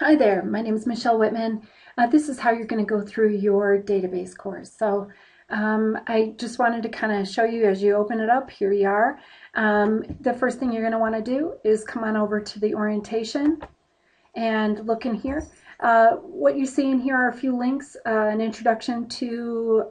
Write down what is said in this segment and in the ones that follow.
Hi there, my name is Michelle Whitman. This is how you're going to go through your database course. I just wanted to kind of show you as you open it up. Here you are. The first thing you're going to want to do is come on over to the orientation and look in here. What you see in here are a few links, an introduction to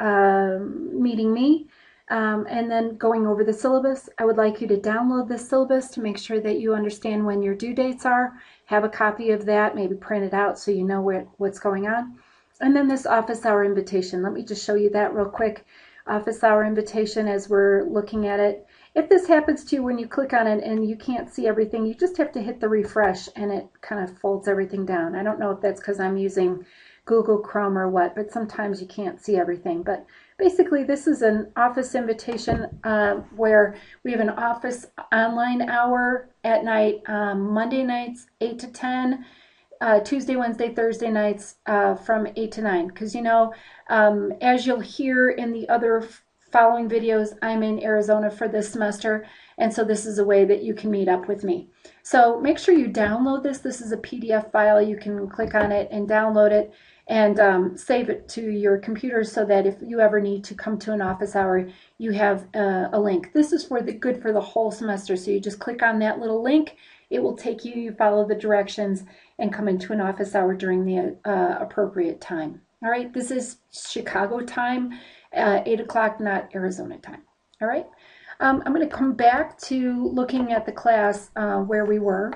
meeting me, and then going over the syllabus. I would like you to download the syllabus to make sure that you understand when your due dates are. Have a copy of that, maybe print it out so you know what's going on. And then this office hour invitation. Let me just show you that real quick. Office hour invitation as we're looking at it. If this happens to you when you click on it and you can't see everything, you just have to hit the refresh and it kind of folds everything down. I don't know if that's because I'm using Google Chrome or what, but sometimes you can't see everything. But basically, this is an office invitation where we have an office online hour at night, Monday nights 8 to 10, Tuesday, Wednesday, Thursday nights from 8 to 9. Because, as you'll hear in the other following videos, I'm in Arizona for this semester, and so this is a way that you can meet up with me. So make sure you download this. This is a PDF file. You can click on it and download it and save it to your computer so that if you ever need to come to an office hour, you have a link. This is good for the whole semester, so you just click on that little link. It will take you, you follow the directions, and come into an office hour during the appropriate time. All right, this is Chicago time, 8 o'clock, not Arizona time. All right, I'm going to come back to looking at the class where we were,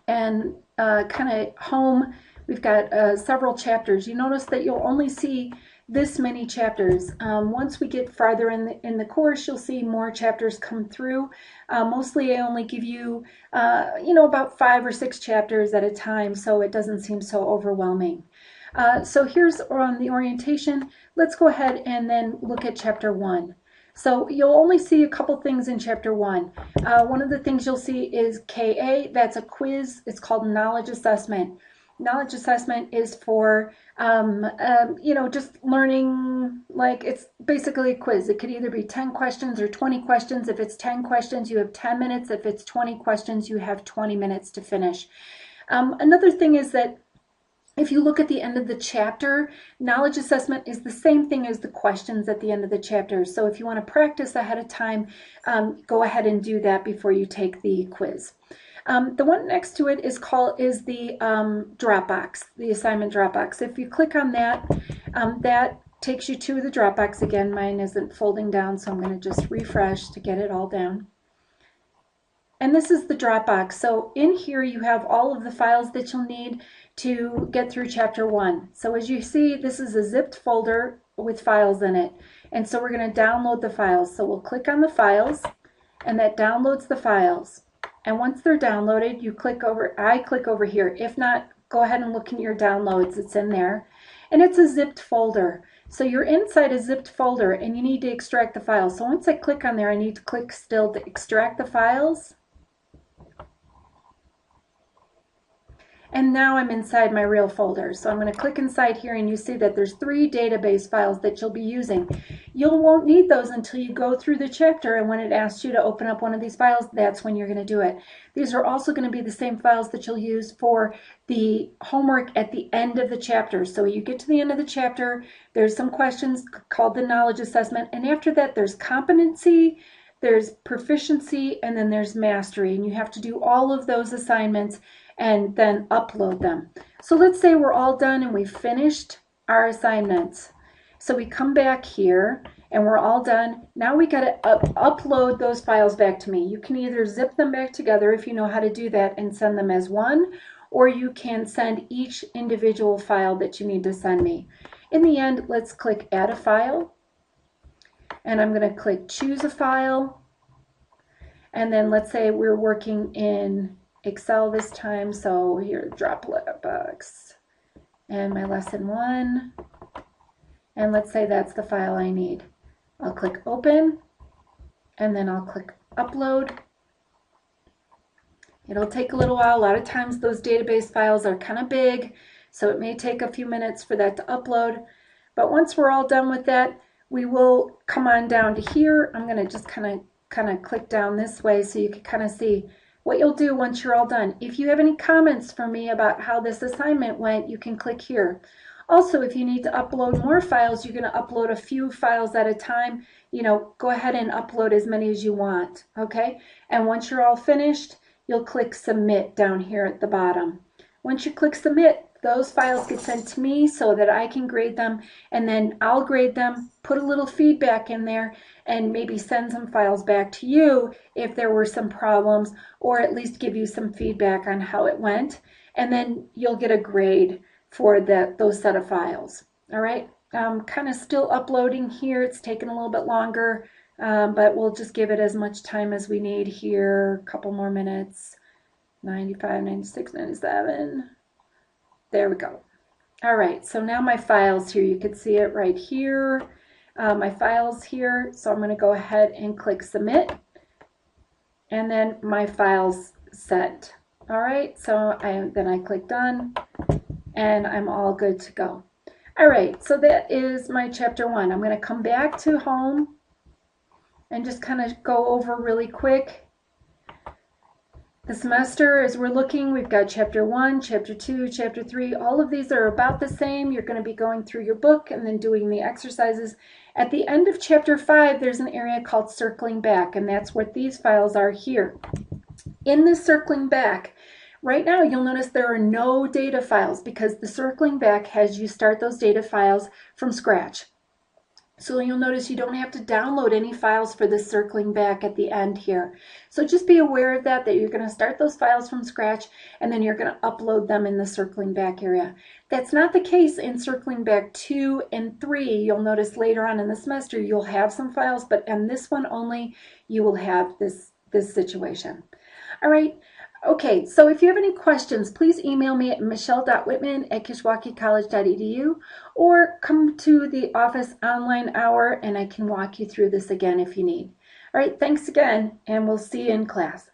and kind of home. We've got several chapters. You notice that you'll only see this many chapters. Once we get farther in the course, you'll see more chapters come through. Mostly I only give you, about 5 or 6 chapters at a time, so it doesn't seem so overwhelming. So here's on the orientation. Let's go ahead and then look at chapter 1. So you'll only see a couple things in chapter 1. One of the things you'll see is KA. That's a quiz. It's called knowledge assessment. Knowledge assessment is for, just learning, like it's basically a quiz. It could either be 10 questions or 20 questions. If it's 10 questions, you have 10 minutes. If it's 20 questions, you have 20 minutes to finish. Another thing is that if you look at the end of the chapter, knowledge assessment is the same thing as the questions at the end of the chapter. So if you want to practice ahead of time, go ahead and do that before you take the quiz. The one next to it is the Dropbox, the assignment Dropbox. If you click on that, that takes you to the Dropbox again. Mine isn't folding down, so I'm going to just refresh to get it all down. And this is the Dropbox. So in here you have all of the files that you'll need to get through chapter 1. So as you see, this is a zipped folder with files in it. And so we're going to download the files. So we'll click on the files, and that downloads the files. And once they're downloaded, I click over here. If not, go ahead and look in your downloads. It's in there. And it's a zipped folder. So you're inside a zipped folder and you need to extract the files. So once I click on there, I need to click still to extract the files. And now I'm inside my real folder. So I'm going to click inside here, and you see that there's 3 database files that you'll be using. You won't need those until you go through the chapter, and when it asks you to open up one of these files, that's when you're going to do it. These are also going to be the same files that you'll use for the homework at the end of the chapter. So you get to the end of the chapter, there's some questions called the knowledge assessment, and after that there's competency, there's proficiency, and then there's mastery, and you have to do all of those assignments and then upload them. So let's say we're all done and we've finished our assignments. So we come back here and we're all done. Now we got to upload those files back to me. You can either zip them back together if you know how to do that and send them as one, or you can send each individual file that you need to send me. In the end, let's click add a file, and I'm going to click choose a file, and then let's say we're working in Excel this time, so here, Dropbox, and my lesson 1, and let's say that's the file I need. I'll click open, and then I'll click upload. It'll take a little while. A lot of times those database files are kind of big, so it may take a few minutes for that to upload, but once we're all done with that, we will come on down to here. I'm going to just kind of click down this way so you can kind of see what you'll do once you're all done, if you have any comments for me about how this assignment went, you can click here. Also, if you need to upload more files, you're going to upload a few files at a time. Go ahead and upload as many as you want, okay? And once you're all finished, you'll click submit down here at the bottom. Once you click submit, those files get sent to me so that I can grade them, and then I'll grade them, put a little feedback in there, and maybe send some files back to you if there were some problems, or at least give you some feedback on how it went, and then you'll get a grade for those set of files. All right, I'm kind of still uploading here. It's taking a little bit longer, but we'll just give it as much time as we need here. A couple more minutes. 95, 96, 97. There we go. All right, so now my files here, you can see it right here, my files here. So I'm going to go ahead and click submit, and then my files sent. All right, so then I click done, and I'm all good to go. All right, so that is my chapter 1. I'm going to come back to home and just kind of go over really quick. The semester, as we're looking, we've got chapter 1, chapter 2, chapter 3. All of these are about the same. You're going to be going through your book and then doing the exercises. At the end of chapter 5, there's an area called circling back, and that's what these files are here. In this circling back, right now you'll notice there are no data files because the circling back has you start those data files from scratch. So you'll notice you don't have to download any files for this circling back at the end here. So just be aware of that you're going to start those files from scratch, and then you're going to upload them in the circling back area. That's not the case in circling back 2 and 3. You'll notice later on in the semester you'll have some files, but on this one only you will have this situation. All right. Okay, so if you have any questions, please email me at michelle.whitman@kishwaukeecollege.edu, or come to the office online hour and I can walk you through this again if you need. All right, thanks again, and we'll see you in class.